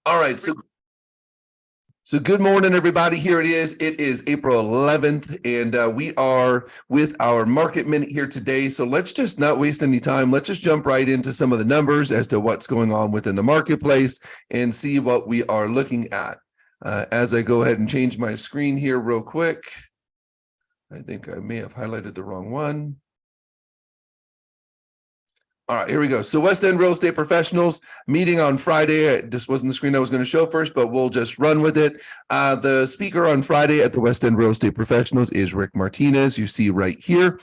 All right, so good morning, everybody. Here it is. It is April 11th, and we are with our market minute here today. So let's just not waste any time. Let's just jump right into some of the numbers as to what's going on within the marketplace and see what we are looking at. As I go ahead and change my screen here real quick, I think I may have highlighted the wrong one. All right, here we go. So West End Real Estate Professionals meeting on Friday. This wasn't the screen I was going to show first, but we'll just run with it. The speaker on Friday at the West End Real Estate Professionals is Rick Martinez. You see right here.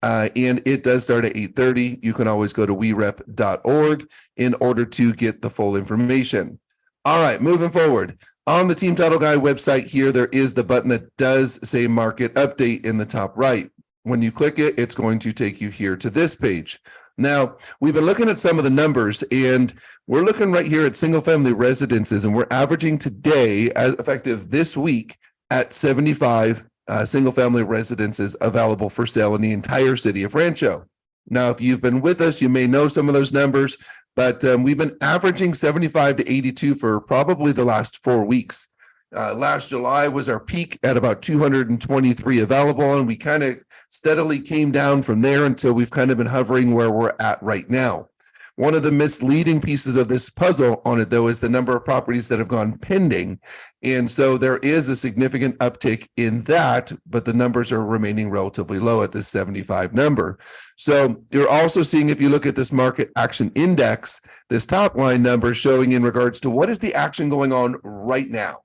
And it does start at 8:30. You can always go to werep.org in order to get the full information. All right, moving forward. On the Team Title Guide website here, there is the button that does say Market Update in the top right. When you click it, it's going to take you here to this page. Now, we've been looking at some of the numbers, and we're looking right here at single-family residences, and we're averaging today, as effective this week, at 75 single-family residences available for sale in the entire city of Rancho. Now, if you've been with us, you may know some of those numbers, but we've been averaging 75 to 82 for probably the last 4 weeks. Last July was our peak at about 223 available, and we kind of steadily came down from there until we've kind of been hovering where we're at right now. One of the misleading pieces of this puzzle on it, though, is the number of properties that have gone pending. And so there is a significant uptick in that, but the numbers are remaining relatively low at this 75 number. So you're also seeing, if you look at this market action index, this top line number showing in regards to what is the action going on right now.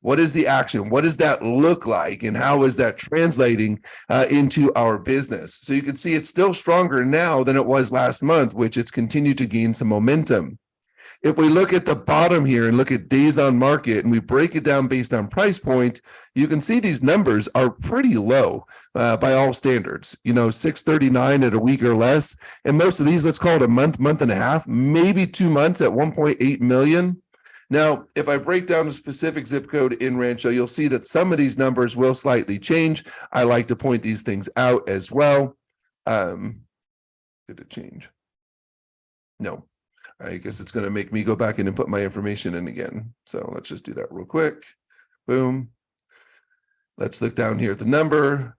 What is the action? What does that look like? And how is that translating into our business? So you can see it's still stronger now than it was last month, which it's continued to gain some momentum. If we look at the bottom here and look at days on market and we break it down based on price point, you can see these numbers are pretty low by all standards. 639 at a week or less. And most of these, let's call it a month, month and a half, maybe 2 months at 1.8 million. Now, if I break down a specific zip code in Rancho, you'll see that some of these numbers will slightly change. I like to point these things out as well. Did it change? No. I guess it's going to make me go back in and put my information in again. So let's just do that real quick. Boom. Let's look down here at the number.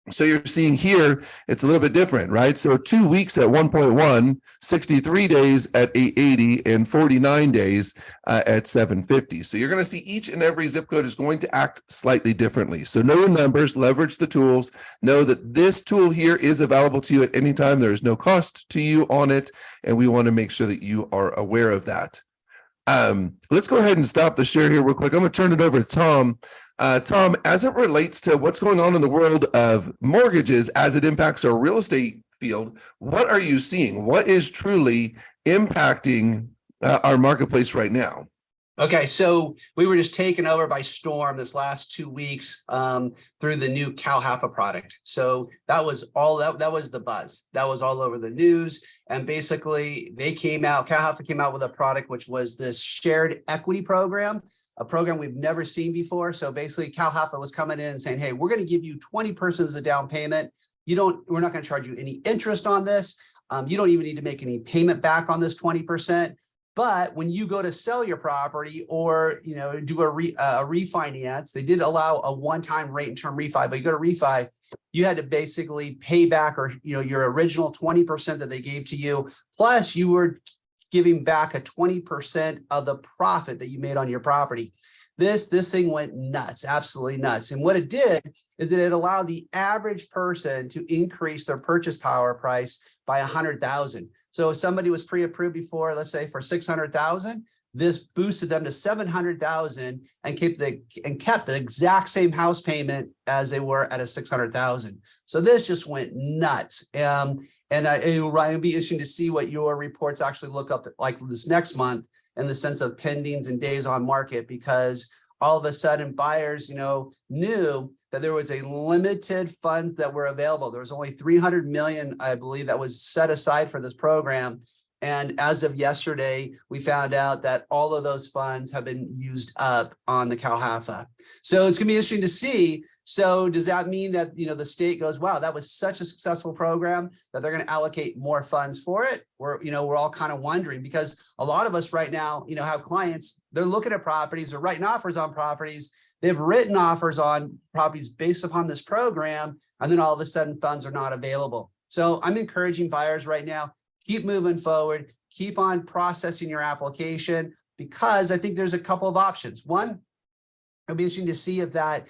So you're seeing here, it's a little bit different, right? So 2 weeks at 1.1, 63 days at 880, and 49 days at 750. So you're going to see each and every zip code is going to act slightly differently. So know the numbers, leverage the tools, know that this tool here is available to you at any time. There is no cost to you on it, and we want to make sure that you are aware of that. Let's go ahead and stop the share here real quick. I'm going to turn it over to Tom. Tom, as it relates to what's going on in the world of mortgages as it impacts our real estate field, what are you seeing? What is truly impacting our marketplace right now? Okay, so we were just taken over by storm this last 2 weeks through the new CalHFA product. So that was all that was the buzz. That was all over the news. And basically CalHFA came out with a product which was this shared equity program, a program we've never seen before. So basically CalHFA was coming in and saying, hey, we're going to give you 20% as a down payment. We're not going to charge you any interest on this. You don't even need to make any payment back on this 20%. But when you go to sell your property or do a refinance, they did allow a one-time rate and term refi, but you go to refi, you had to basically pay back your original 20% that they gave to you, plus you were giving back a 20% of the profit that you made on your property. This thing went nuts, absolutely nuts. And what it did is that it allowed the average person to increase their purchase power price by $100,000. So if somebody was pre-approved before, let's say for $600,000, this boosted them to $700,000 and kept the exact same house payment as they were at a $600,000. So this just went nuts. And it'll be interesting to see what your reports actually look up like this next month in the sense of pendings and days on market, because all of a sudden buyers, knew that there was a limited funds that were available. There was only 300 million, I believe, that was set aside for this program. And as of yesterday, we found out that all of those funds have been used up on the CalHFA. So it's going to be interesting to see. So does that mean that, the state goes, wow, that was such a successful program that they're going to allocate more funds for it? We're all kind of wondering, because a lot of us right now, have clients, they're looking at properties, they're writing offers on properties. They've written offers on properties based upon this program, and then all of a sudden funds are not available. So I'm encouraging buyers right now, keep moving forward, keep on processing your application, because I think there's a couple of options. One, it'll be interesting to see if that,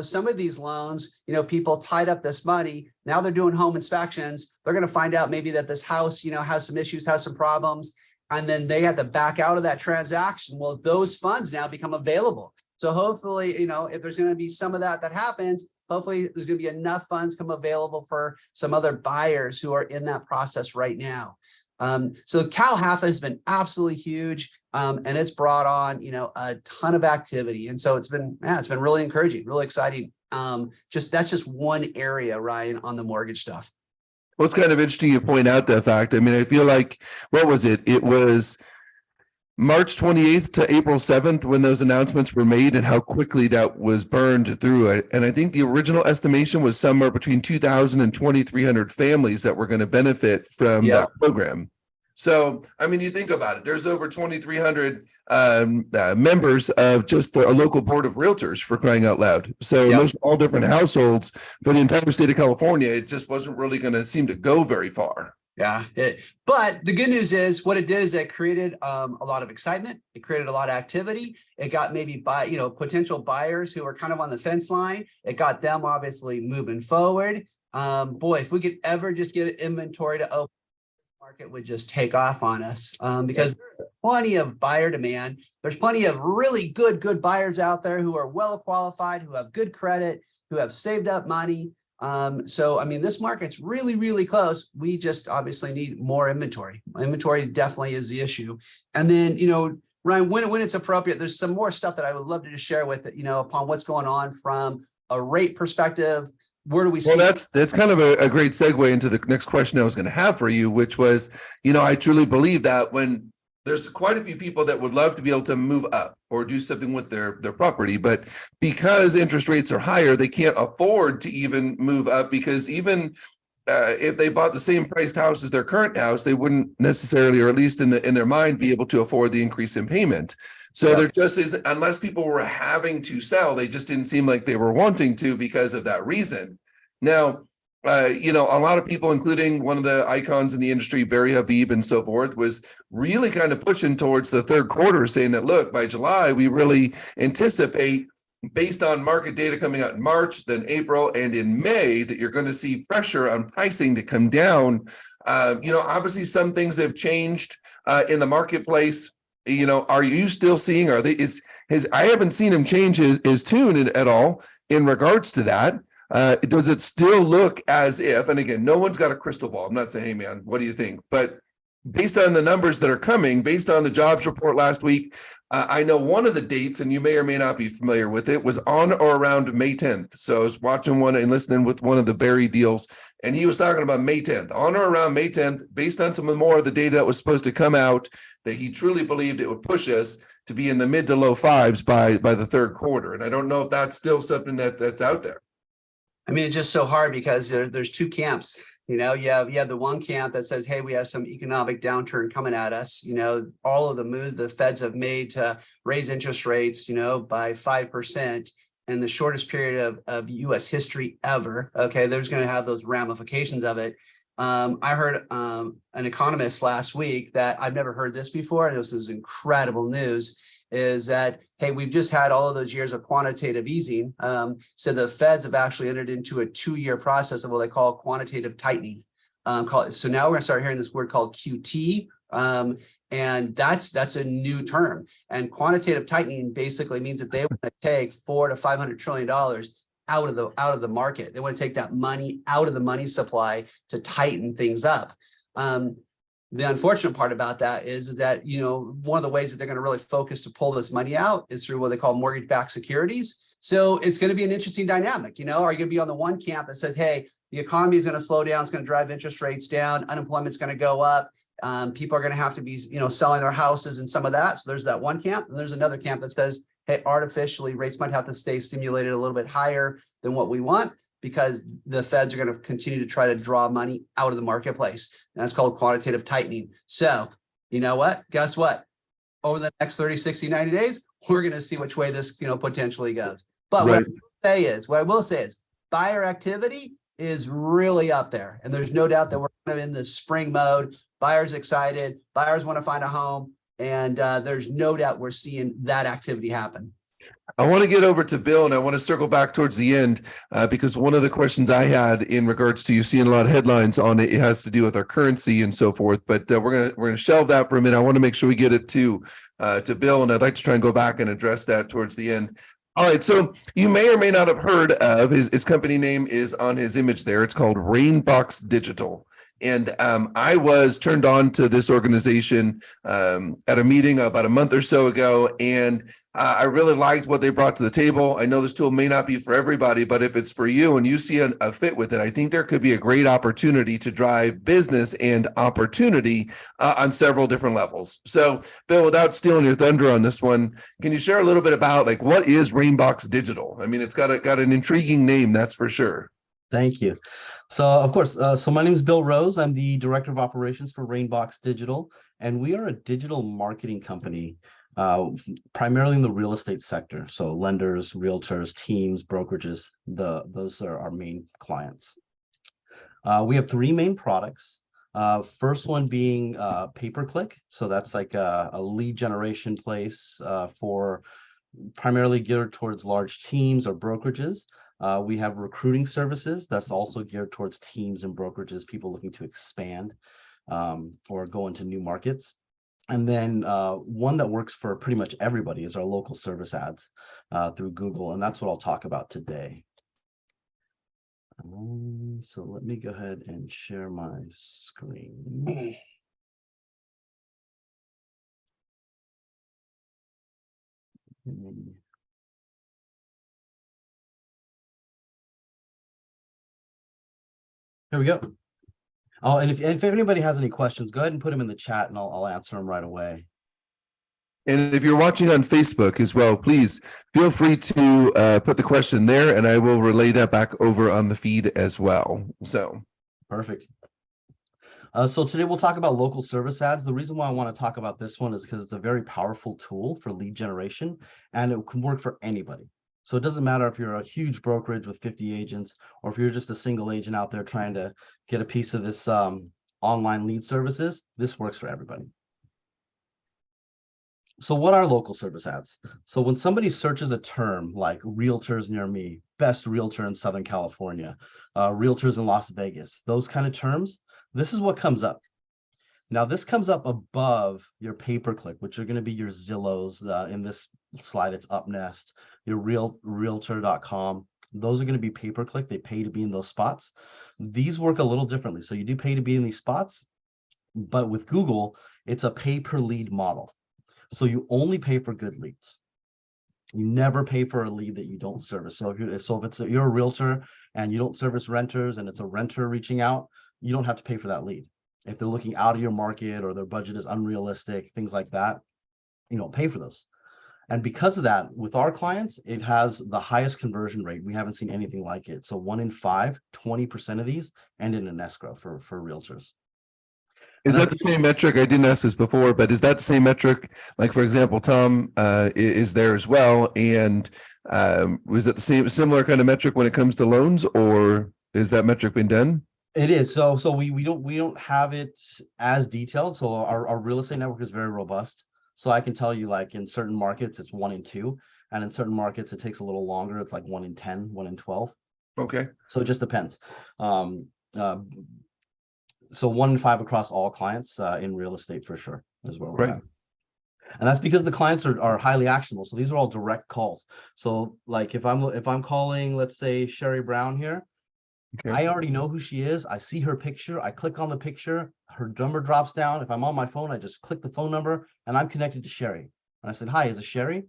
some of these loans, people tied up this money. Now they're doing home inspections. They're going to find out maybe that this house, has some issues, has some problems, and then they have to back out of that transaction. Well, those funds now become available. So hopefully, if there's going to be some of that happens, hopefully there's going to be enough funds come available for some other buyers who are in that process right now. So CalHFA has been absolutely huge, and it's brought on, a ton of activity. And so it's been really encouraging, really exciting. That's just one area, Ryan, on the mortgage stuff. Well, it's kind of interesting you point out that fact. I mean, I feel like, what was it? It was March 28th to April 7th when those announcements were made, and how quickly that was burned through it. And I think the original estimation was somewhere between 2,000 and 2,300 families that were going to benefit from that program. So, I mean, you think about it, there's over 2,300 members of just a local board of realtors, for crying out loud. So those are all different households for the entire state of California. It just wasn't really going to seem to go very far. Yeah, but the good news is what it did is it created a lot of excitement. It created a lot of activity. It got maybe potential buyers who are kind of on the fence line. It got them obviously moving forward. Boy, if we could ever just get inventory to open, the market would just take off on us, because there's plenty of buyer demand. There's plenty of really good buyers out there who are well qualified, who have good credit, who have saved up money. So, I mean, this market's really, really close. We just obviously need more inventory. Inventory definitely is the issue. And then, Ryan, when it's appropriate, there's some more stuff that I would love to just share with it, upon what's going on from a rate perspective. Where do we see? Well, that's kind of a great segue into the next question I was going to have for you, which was, I truly believe that when there's quite a few people that would love to be able to move up or do something with their property, but because interest rates are higher, they can't afford to even move up, because even if they bought the same priced house as their current house, they wouldn't necessarily, or at least in their mind, be able to afford the increase in payment. So there just is, unless people were having to sell, they just didn't seem like they were wanting to because of that reason. Now, a lot of people, including one of the icons in the industry, Barry Habib and so forth, was really kind of pushing towards the third quarter, saying that, look, by July, we really anticipate, based on market data coming out in March, then April, and in May, that you're going to see pressure on pricing to come down. Obviously some things have changed in the marketplace. Are you still seeing, I haven't seen him change his tune at all in regards to that. Does it still look as if, and again, no one's got a crystal ball. I'm not saying, hey man, what do you think? But based on the numbers that are coming, based on the jobs report last week, I know one of the dates, and you may or may not be familiar with it, was on or around May 10th. So I was watching one and listening with one of the Barry deals, and he was talking about May 10th, on or around May 10th, based on some more of the data that was supposed to come out, that he truly believed it would push us to be in the mid to low fives by the third quarter. And I don't know if that's still something that's out there. I mean, it's just so hard because there's two camps. You have the one camp that says, hey, we have some economic downturn coming at us. All of the moves the feds have made to raise interest rates, by 5% in the shortest period of U.S. history ever. Okay, there's going to have those ramifications of it. I heard an economist last week that I've never heard this before, and this is incredible news, is that, hey, we've just had all of those years of quantitative easing. So the feds have actually entered into a 2-year process of what they call quantitative tightening. So now we're going to start hearing this word called QT. And that's a new term. And quantitative tightening basically means that they want to take $400 to $500 trillion out of the market. They want to take that money out of the money supply to tighten things up. The unfortunate part about that is that, one of the ways that they're going to really focus to pull this money out is through what they call mortgage-backed securities. So it's going to be an interesting dynamic. Are you going to be on the one camp that says, hey, the economy is going to slow down, it's going to drive interest rates down, unemployment's going to go up, People are going to have to be, selling their houses and some of that. So there's that one camp, and there's another camp that says, hey, artificially rates might have to stay stimulated a little bit higher than what we want, because the feds are going to continue to try to draw money out of the marketplace. And that's called quantitative tightening. So you know what? Guess what? Over the next 30, 60, 90 days, we're going to see which way this, potentially goes. But Right. what I will say is buyer activity is really up there. And there's no doubt that we're kind of in the spring mode. Buyers excited, buyers want to find a home. And there's no doubt we're seeing that activity happen. I want to get over to Bill, and I want to circle back towards the end because one of the questions I had in regards to you seeing a lot of headlines on it, it has to do with our currency and so forth. But we're gonna shelve that for a minute. I want to make sure we get it to Bill, and I'd like to try and go back and address that towards the end. All right, so you may or may not have heard of his company name is on his image there. It's called Rainbox Digital. And I was turned on to this organization at a meeting about a month or so ago, and I really liked what they brought to the table. I know this tool may not be for everybody, but if it's for you and you see a fit with it, I think there could be a great opportunity to drive business and opportunity on several different levels. So, Bill, without stealing your thunder on this one, can you share a little bit about like what is Rainbox Digital? I mean, it's got an intriguing name, that's for sure. Thank you. So, of course, so my name is Bill Rose. I'm the Director of Operations for Rainbox Digital, and we are a digital marketing company, primarily in the real estate sector. So lenders, realtors, teams, brokerages, those are our main clients. We have three main products. First one being pay-per-click. So that's like a lead generation place for primarily geared towards large teams or brokerages. We have recruiting services that's also geared towards teams and brokerages, people looking to expand or go into new markets. And then one that works for pretty much everybody is our local service ads through Google. And that's what I'll talk about today. So let me go ahead and share my screen. Here we go. Oh, and if anybody has any questions, go ahead and put them in the chat and I'll answer them right away. And if you're watching on Facebook as well, please feel free to put the question there and I will relay that back over on the feed as well. So perfect. So today we'll talk about local service ads. The reason why I want to talk about this one is because it's a very powerful tool for lead generation and it can work for anybody. So it doesn't matter if you're a huge brokerage with 50 agents or if you're just a single agent out there trying to get a piece of this online lead services, this works for everybody. So what are local service ads? So when somebody searches a term like realtors near me, best realtor in Southern California, realtors in Las Vegas, those kind of terms, this is what comes up. Now this comes up above your pay-per-click, which are going to be your Zillows. In this slide, it's UpNest, your realtor.com. Those are going to be pay-per-click. They pay to be in those spots. These work a little differently. So you do pay to be in these spots, but with Google, it's a pay-per-lead model. So you only pay for good leads. You never pay for a lead that you don't service. So if you're a realtor and you don't service renters and it's a renter reaching out, you don't have to pay for that lead. If they're looking out of your market or their budget is unrealistic, things like that, you don't pay for those. And because of that, with our clients, it has the highest conversion rate. We haven't seen anything like it. So 1 in 5, 20% of these end in an escrow for realtors. Is that the same metric? I didn't ask this before, but is that the same metric? Like, for example, Tom is there as well. And was it the similar kind of metric when it comes to loans, or is that metric been done? It is. So we don't have it as detailed. So our real estate network is very robust. So I can tell you, like in certain markets, it's 1 in 2, and in certain markets, it takes a little longer. It's like 1 in 10, 1 in 12. Okay. So it just depends. So 1 in 5 across all clients in real estate for sure is where we're at. And that's because the clients are highly actionable. So these are all direct calls. So like if I'm calling, let's say Sherry Brown here, okay, I already know who she is. I see her picture. I click on the picture. Her number drops down. If I'm on my phone, I just click the phone number and I'm connected to Sherry. And I said, hi, is it Sherry?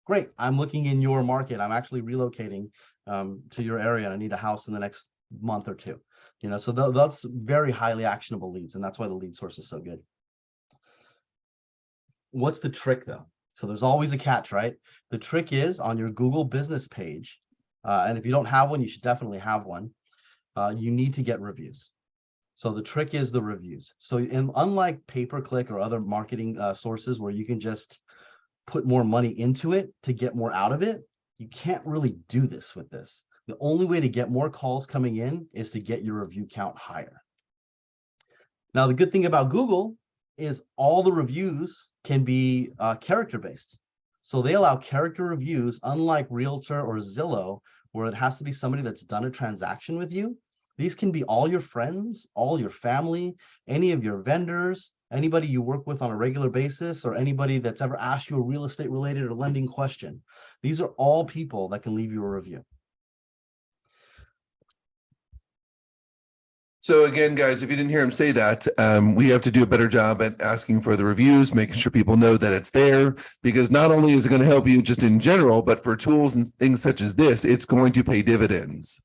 Great. I'm looking in your market. I'm actually relocating to your area and I need a house in the next month or two. So that's very highly actionable leads, and that's why the lead source is so good. What's the trick though? So there's always a catch, right? The trick is on your Google business page, and if you don't have one, you should definitely have one. You need to get reviews. So the trick is the reviews. So unlike pay-per-click or other marketing sources where you can just put more money into it to get more out of it, you can't really do this with this. The only way to get more calls coming in is to get your review count higher. Now, the good thing about Google is all the reviews can be character-based. So they allow character reviews, unlike Realtor or Zillow, where it has to be somebody that's done a transaction with you. These can be all your friends, all your family, any of your vendors, anybody you work with on a regular basis, or anybody that's ever asked you a real estate related or lending question. These are all people that can leave you a review. So again, guys, if you didn't hear him say that, we have to do a better job at asking for the reviews, making sure people know that it's there, because not only is it going to help you just in general, but for tools and things such as this, it's going to pay dividends.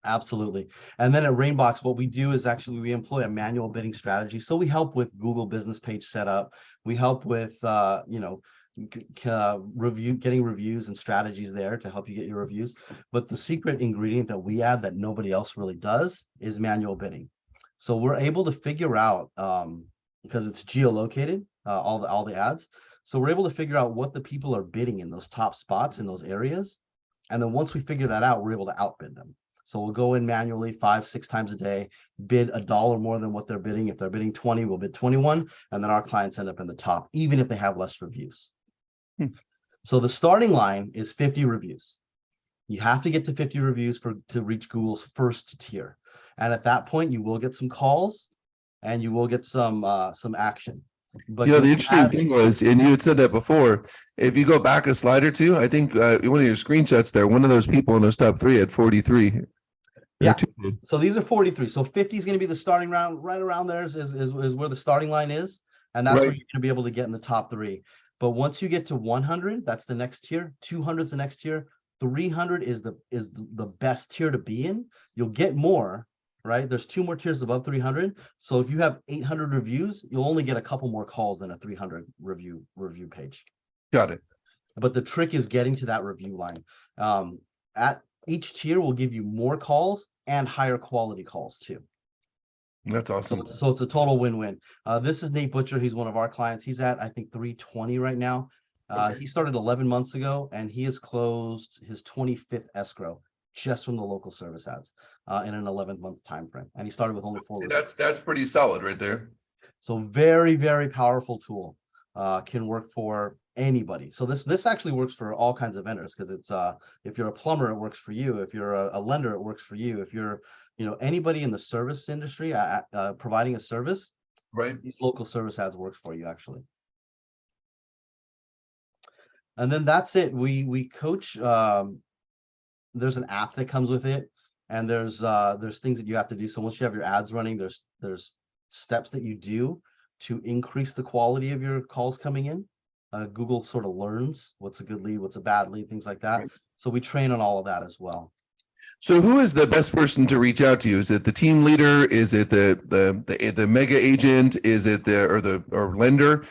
Absolutely. And then at Rainbox, what we do is actually we employ a manual bidding strategy. So we help with Google business page setup. We help with, getting reviews and strategies there to help you get your reviews. But the secret ingredient that we add that nobody else really does is manual bidding. So we're able to figure out, because it's geolocated, all the ads. So we're able to figure out what the people are bidding in those top spots in those areas. And then once we figure that out, we're able to outbid them. So we'll go in manually 5-6 times a day, bid $1 more than what they're bidding. If they're bidding 20, we'll bid 21, and then our clients end up in the top, even if they have less reviews. So the starting line is 50 reviews. You have to get to 50 reviews to reach Google's first tier. And at that point, you will get some calls and you will get some action. But the interesting thing was, and you had said that before, if you go back a slide or two, I think one of your screenshots there, one of those people in those top 3 had 43. Yeah. So these are 43. So 50 is going to be the starting round. Right around there is where the starting line is. And that's where you're going to be able to get in the top 3. But once you get to 100, that's the next tier. 200 is the next tier. 300 is the best tier to be in. You'll get more, right? There's 2 more tiers above 300. So if you have 800 reviews, you'll only get a couple more calls than a 300 review page. Got it. But the trick is getting to that review line. At each tier will give you more calls and higher quality calls too. That's awesome. So it's a total win-win. This is Nate Butcher. He's one of our clients. He's at, I think, 320 right now. He started 11 months ago, and he has closed his 25th escrow just from the local service ads in an 11-month time frame. And he started with only 4. That's pretty solid right there. So very, very powerful tool. Can work for anybody. So this actually works for all kinds of vendors, because it's if you're a plumber, it works for you. If you're a lender, it works for you. If you're anybody in the service industry providing a service, right, these local service ads works for you actually. And then that's it. We coach. There's an app that comes with it, and there's things that you have to do. So once you have your ads running, there's steps that you do to increase the quality of your calls coming in. Google sort of learns what's a good lead, what's a bad lead, things like that. Right. So we train on all of that as well. So who is the best person to reach out to you? Is it the team leader? Is it the mega agent? Is it the lender?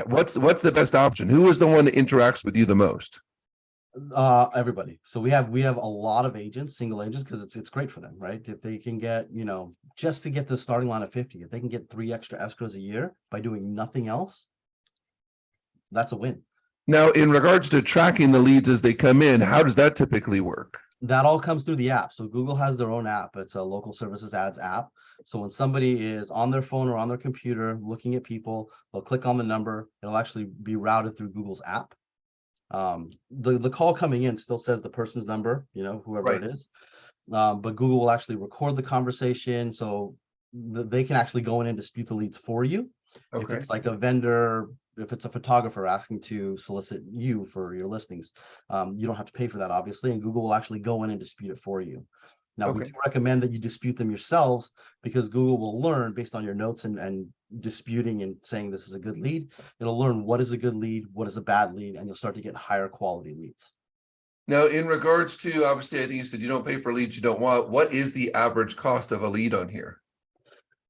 What's the best option? Who is the one that interacts with you the most? Everybody. So we have a lot of agents, single agents, because it's great for them, right? If they can get, just to get the starting line of 50, if they can get 3 extra escrows a year by doing nothing else, that's a win. Now, in regards to tracking the leads as they come in, how does that typically work? That all comes through the app. So Google has their own app. It's a local services ads app. So when somebody is on their phone or on their computer looking at people, they'll click on the number. It'll actually be routed through Google's app. The call coming in still says the person's number, whoever it is. But Google will actually record the conversation, so they can actually go in and dispute the leads for you. If it's like a vendor, if it's a photographer asking to solicit you for your listings, you don't have to pay for that, obviously, and Google will actually go in and dispute it for you. Now, we do recommend that you dispute them yourselves, because Google will learn based on your notes and disputing and saying this is a good lead. It'll learn what is a good lead, what is a bad lead, and you'll start to get higher quality leads. Now, in regards to, obviously, I think you said you don't pay for leads you don't want. What is the average cost of a lead on here?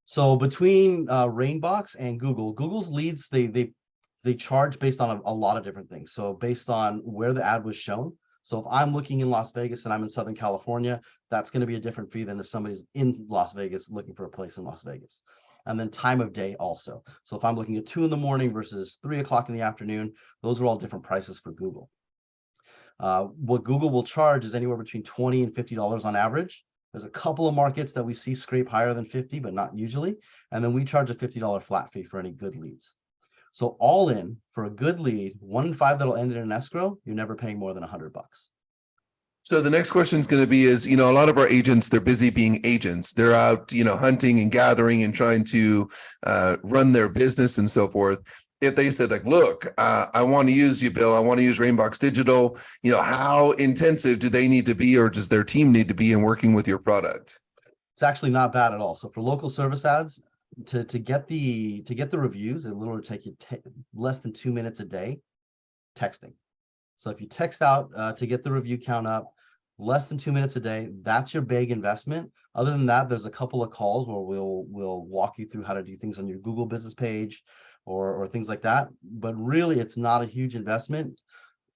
So between Rainbox and Google's leads, they charge based on a lot of different things. So based on where the ad was shown. So if I'm looking in Las Vegas and I'm in Southern California, that's going to be a different fee than if somebody's in Las Vegas looking for a place in Las Vegas. And then time of day also. So if I'm looking at 2 a.m. versus 3 o'clock in the afternoon, those are all different prices for Google. What Google will charge is anywhere between $20 and $50 on average. There's a couple of markets that we see scrape higher than 50, but not usually. And then we charge a $50 flat fee for any good leads. So all in for a good lead, 1 in 5 that'll end in an escrow, you're never paying more than $100. So the next question is going to be is, a lot of our agents, they're busy being agents. They're out, hunting and gathering and trying to run their business and so forth. If they said like, look, I want to use you, Bill, I want to use Rainbox Digital, how intensive do they need to be, or does their team need to be in working with your product? It's actually not bad at all. So for local service ads, to get the reviews, it literally take you less than 2 minutes a day texting. So if you text out to get the review count up, less than 2 minutes a day, that's your big investment. Other than that, there's a couple of calls where we'll walk you through how to do things on your Google business page or things like that. But really, it's not a huge investment.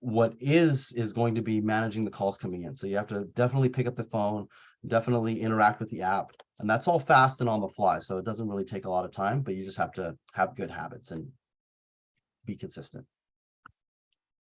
What is going to be managing the calls coming in. So you have to definitely pick up the phone, definitely interact with the app, and that's all fast and on the fly. So it doesn't really take a lot of time, but you just have to have good habits and be consistent.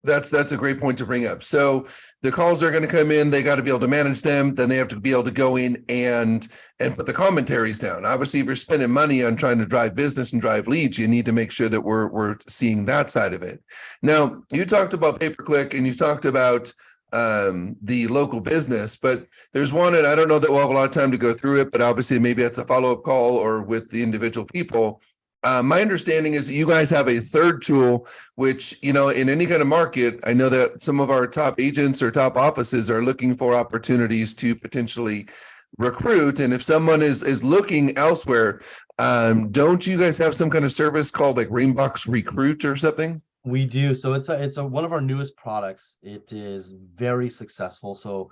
That's a great point to bring up. So the calls are going to come in, they got to be able to manage them. Then they have to be able to go in and put the commentaries down. Obviously, if you're spending money on trying to drive business and drive leads, you need to make sure that we're seeing that side of it. Now, you talked about pay-per-click and you talked about the local business, but there's one, and I don't know that we'll have a lot of time to go through it, but obviously maybe it's a follow-up call or with the individual people. My understanding is that you guys have a third tool, which, in any kind of market, I know that some of our top agents or top offices are looking for opportunities to potentially recruit. And if someone is looking elsewhere, don't you guys have some kind of service called like Rainbox Recruit or something? We do. So it's one of our newest products. It is very successful. So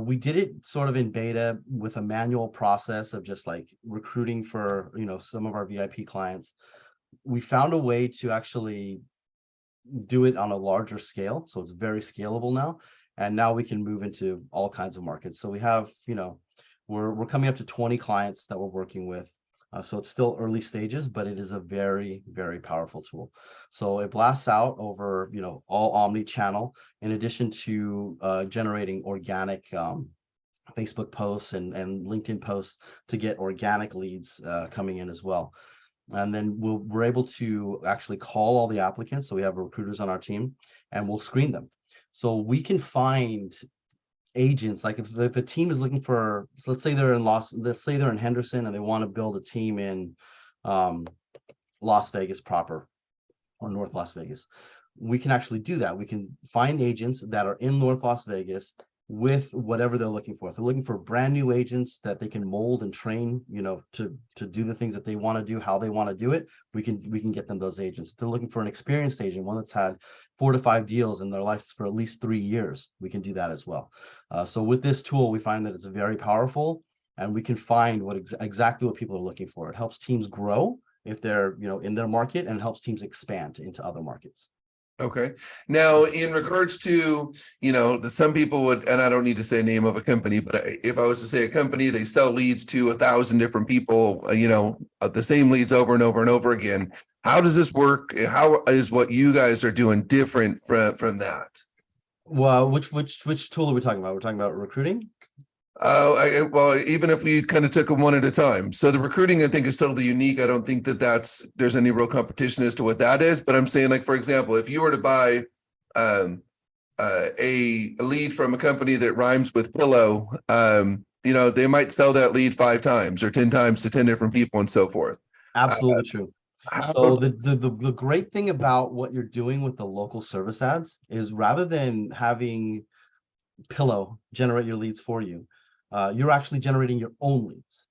we did it sort of in beta with a manual process of just like recruiting for, some of our VIP clients. We found a way to actually do it on a larger scale. So it's very scalable now. And now we can move into all kinds of markets. So we have, we're coming up to 20 clients that we're working with. So it's still early stages, but it is a very, very powerful tool. So it blasts out over, all omni-channel, in addition to generating organic Facebook posts and LinkedIn posts to get organic leads coming in as well. And then we're able to actually call all the applicants. So we have recruiters on our team and we'll screen them. So we can find agents, like if a team is looking for, so let's say they're in Henderson and they want to build a team in Las Vegas proper or North Las Vegas, we can actually do that. We can find agents that are in North Las Vegas with whatever they're looking for. If they're looking for brand new agents that they can mold and train, to do the things that they want to do, how they want to do it, we can get them those agents. If they're looking for an experienced agent, one that's had 4 to 5 deals in their life for at least 3 years, we can do that as well. So with this tool, we find that it's very powerful and we can find exactly what people are looking for. It helps teams grow if they're, in their market, and helps teams expand into other markets. Okay. Now, in regards to, some people would, and I don't need to say a name of a company, but if I was to say a company, they sell leads to 1,000 different people, the same leads over and over and over again. How does this work? How is what you guys are doing different from that? Well, which tool are we talking about? We're talking about recruiting? Well, even if we kind of took them one at a time. So the recruiting, I think, is totally unique. I don't think there's any real competition as to what that is. But I'm saying, like, for example, if you were to buy a lead from a company that rhymes with pillow, they might sell that lead 5 times or 10 times to 10 different people and so forth. Absolutely true. So the great thing about what you're doing with the local service ads is, rather than having Pillow generate your leads for you, you're actually generating your own leads.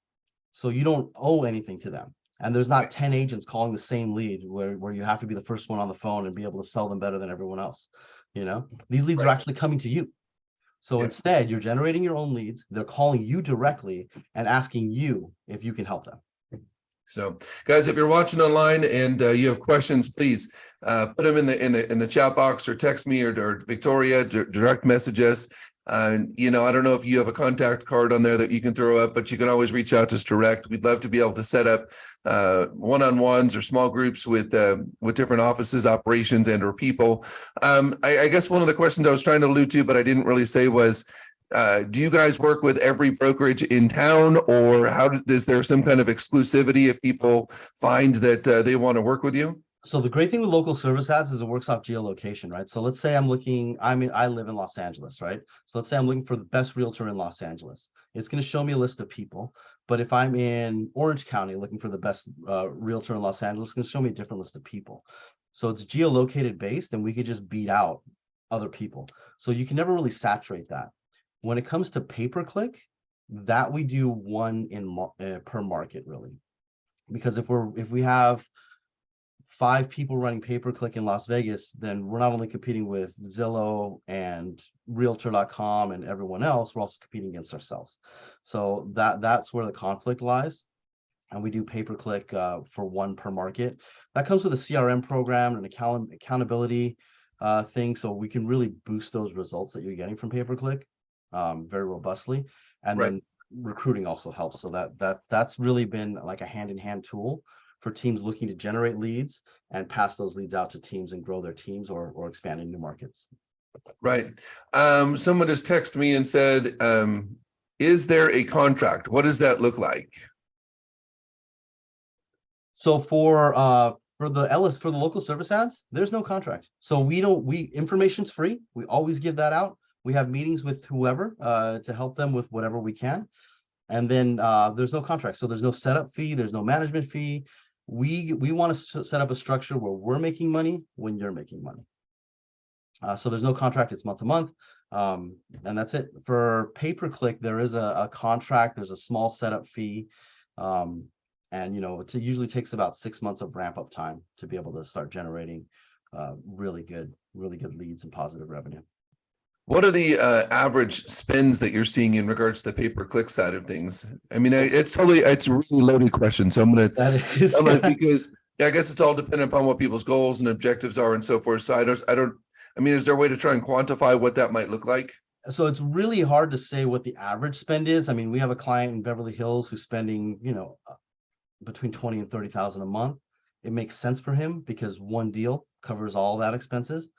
So you don't owe anything to them. And there's not 10 agents calling the same lead where you have to be the first one on the phone and be able to sell them better than everyone else. These leads are actually coming to you. So Yeah. instead, you're generating your own leads. They're calling you directly and asking you if you can help them. So, guys, if you're watching online and you have questions, please put them in the chat box, or text me, or Victoria, direct message us. I don't know if you have a contact card on there that you can throw up, but you can always reach out to us direct. We'd love to be able to set up one-on-ones or small groups with different offices, operations, and or people. I guess one of the questions I was trying to allude to, but I didn't really say, was do you guys work with every brokerage in town, or is there some kind of exclusivity if people find that they want to work with you? So the great thing with local service ads is it works off geolocation, right? So let's say I live in Los Angeles, right? So let's say I'm looking for the best realtor in Los Angeles. It's going to show me a list of people. But if I'm in Orange County looking for the best realtor in Los Angeles, it's going to show me a different list of people. So it's geolocated based, and we could just beat out other people. So you can never really saturate that. When it comes to pay-per-click, that we do one per market, really. Because if we have 5 people running pay-per-click in Las Vegas, then we're not only competing with Zillow and Realtor.com and everyone else, we're also competing against ourselves. So that's where the conflict lies. And we do pay-per-click for one per market. That comes with a CRM program and accountability thing, so we can really boost those results that you're getting from pay-per-click very robustly. And Right. then recruiting also helps. So that's really been like a hand-in-hand tool for teams looking to generate leads and pass those leads out to teams and grow their teams or expand in new markets. Right. Someone just texted me and said, is there a contract? What does that look like? So for the local service ads, there's no contract. So information's free. We always give that out. We have meetings with whoever to help them with whatever we can. And then there's no contract. So there's no setup fee, there's no management fee. We want to set up a structure where we're making money when you're making money. So there's no contract, it's month to month. And that's it. For pay-per-click, there is a contract, there's a small setup fee. And it usually takes about 6 months of ramp up time to be able to start generating really good leads and positive revenue. What are the average spends that you're seeing in regards to the pay-per-click side of things? I mean, it's a really loaded question, so I'm gonna because I guess it's all dependent upon what people's goals and objectives are and so forth. So I mean, is there a way to try and quantify what that might look like? So it's really hard to say what the average spend is. I mean, we have a client in Beverly Hills who's spending, between 20 and 30,000 a month. It makes sense for him because one deal covers all that expenses.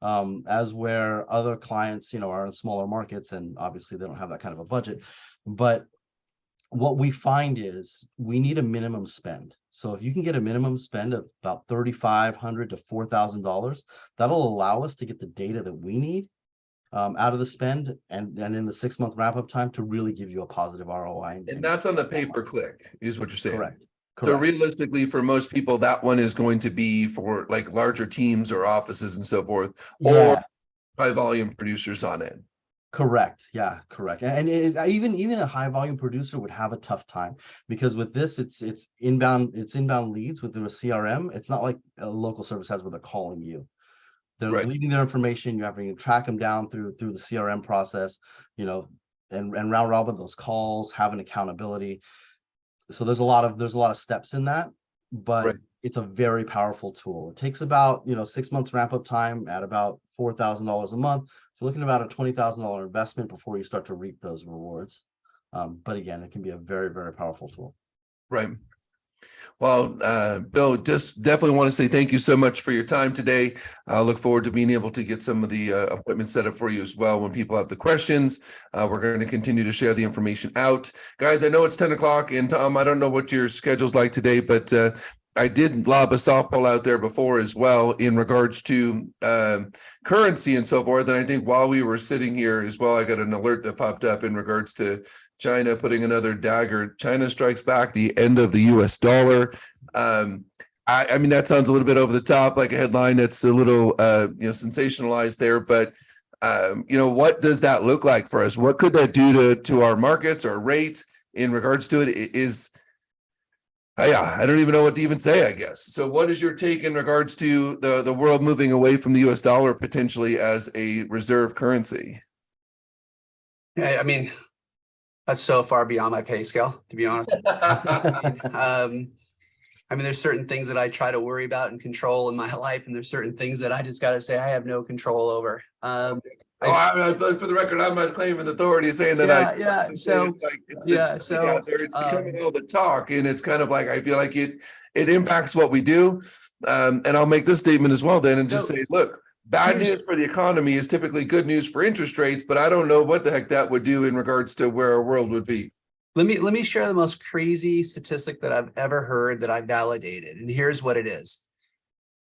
As where other clients, are in smaller markets, and obviously they don't have that kind of a budget. But what we find is we need a minimum spend. So if you can get a minimum spend of about $3,500 to $4,000, that'll allow us to get the data that we need out of the spend, and in the 6-month wrap-up time to really give you a positive ROI. And that's on the pay-per-click, is what you're saying. Correct. So realistically, for most people, that one is going to be for like larger teams or offices and so forth, or high volume producers on it. Correct. Yeah, correct. And even a high volume producer would have a tough time, because with this, it's inbound leads through a CRM. It's not like a local service has where they're calling you. They're leaving their information. You have to track them down through the CRM process, and round robin those calls, have an accountability. So there's a lot of steps in that, but it's a very powerful tool. It takes about 6 months ramp up time at about $4,000 a month. So looking at about a $20,000 investment before you start to reap those rewards. But again, it can be a very, very powerful tool. Right. Well, Bill, just definitely want to say thank you so much for your time today. I look forward to being able to get some of the appointments set up for you as well when people have the questions. We're going to continue to share the information out. Guys, I know it's 10 o'clock, and Tom, I don't know what your schedule's like today, but I did lob a softball out there before as well in regards to currency and so forth. And I think while we were sitting here as well, I got an alert that popped up in regards to China putting another dagger. China strikes back, the end of the US dollar. I mean, that sounds a little bit over the top, like a headline that's a little sensationalized there. But what does that look like for us? What could that do to our markets or rates in regards to it? I don't even know what to even say, I guess. So what is your take in regards to the world moving away from the US dollar potentially as a reserve currency? I mean, that's so far beyond my pay scale, to be honest. I mean, there's certain things that I try to worry about and control in my life, and there's certain things that I just got to say I have no control over. For the record, I'm not claiming authority saying that. So Out there, it's becoming all the talk, and it's kind of like I feel like it impacts what we do. And I'll make this statement as well then, and just say, look, bad news for the economy is typically good news for interest rates, but I don't know what the heck that would do in regards to where our world would be. Let me share the most crazy statistic that I've ever heard that I validated, and here's what it is.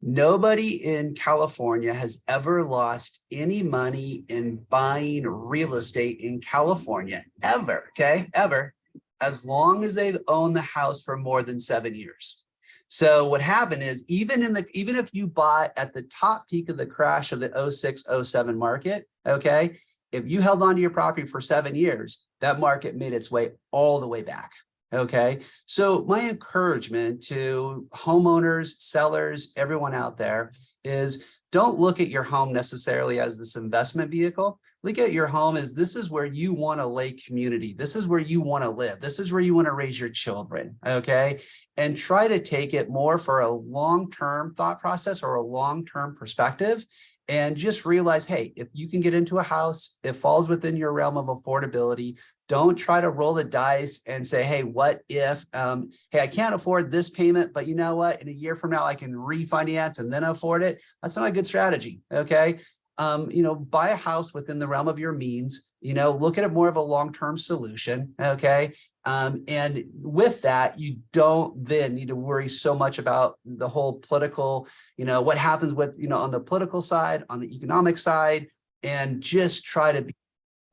Nobody in California has ever lost any money in buying real estate in California, ever, okay? Ever, as long as they've owned the house for more than 7 years. So what happened is even if you bought at the top peak of the crash of the 06-07 market, okay, if you held on to your property for 7 years, that market made its way all the way back. Okay, so my encouragement to homeowners, sellers, everyone out there is don't look at your home necessarily as this investment vehicle. Look at your home as this is where you want to lay community. This is where you want to live. This is where you want to raise your children. Okay, and try to take it more for a long-term thought process or a long-term perspective. And just realize, hey, if you can get into a house, it falls within your realm of affordability. Don't try to roll the dice and say, hey, what if, hey, I can't afford this payment, but you know what? In a year from now, I can refinance and then afford it. That's not a good strategy. Okay. Buy a house within the realm of your means, look at it more of a long-term solution. Okay. And with that, you don't then need to worry so much about the whole political, what happens with, on the political side, on the economic side, and just try to be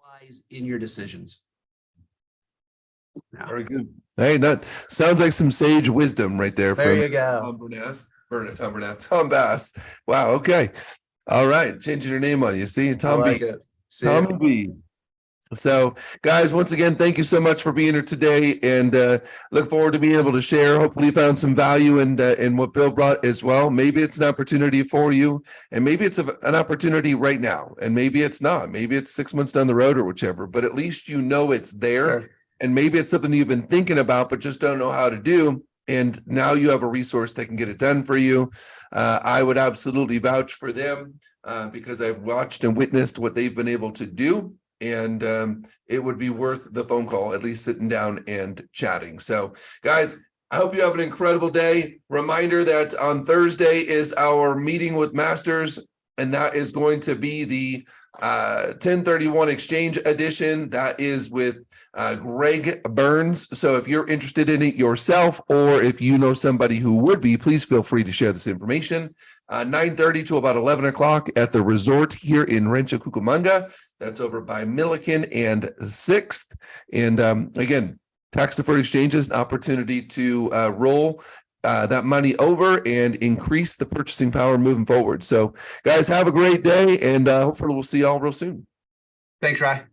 wise in your decisions. Very good. Hey, that sounds like some sage wisdom right there. There you go. Tom Bass. Wow. Okay. All right. Changing your name on you. See, Tom B. Tommy B. So guys, once again, thank you so much for being here today, and look forward to being able to share. Hopefully you found some value in what Bill brought as well. Maybe it's an opportunity for you, and maybe it's an opportunity right now, and maybe it's not. Maybe it's 6 months down the road or whichever, but at least it's there. Sure. And maybe it's something you've been thinking about, but just don't know how to do. And now you have a resource that can get it done for you. I would absolutely vouch for them because I've watched and witnessed what they've been able to do. And it would be worth the phone call, at least sitting down and chatting. So guys, I hope you have an incredible day. Reminder that on Thursday is our meeting with Masters, and that is going to be the 1031 Exchange edition. That is with Greg Burns. So if you're interested in it yourself, or if you know somebody who would be, please feel free to share this information. 9:30 to about 11 o'clock at the resort here in Rancho Cucamonga. That's over by Milliken and 6th. And again, tax-deferred exchanges, an opportunity to roll that money over and increase the purchasing power moving forward. So guys, have a great day, and hopefully we'll see y'all real soon. Thanks, Rye.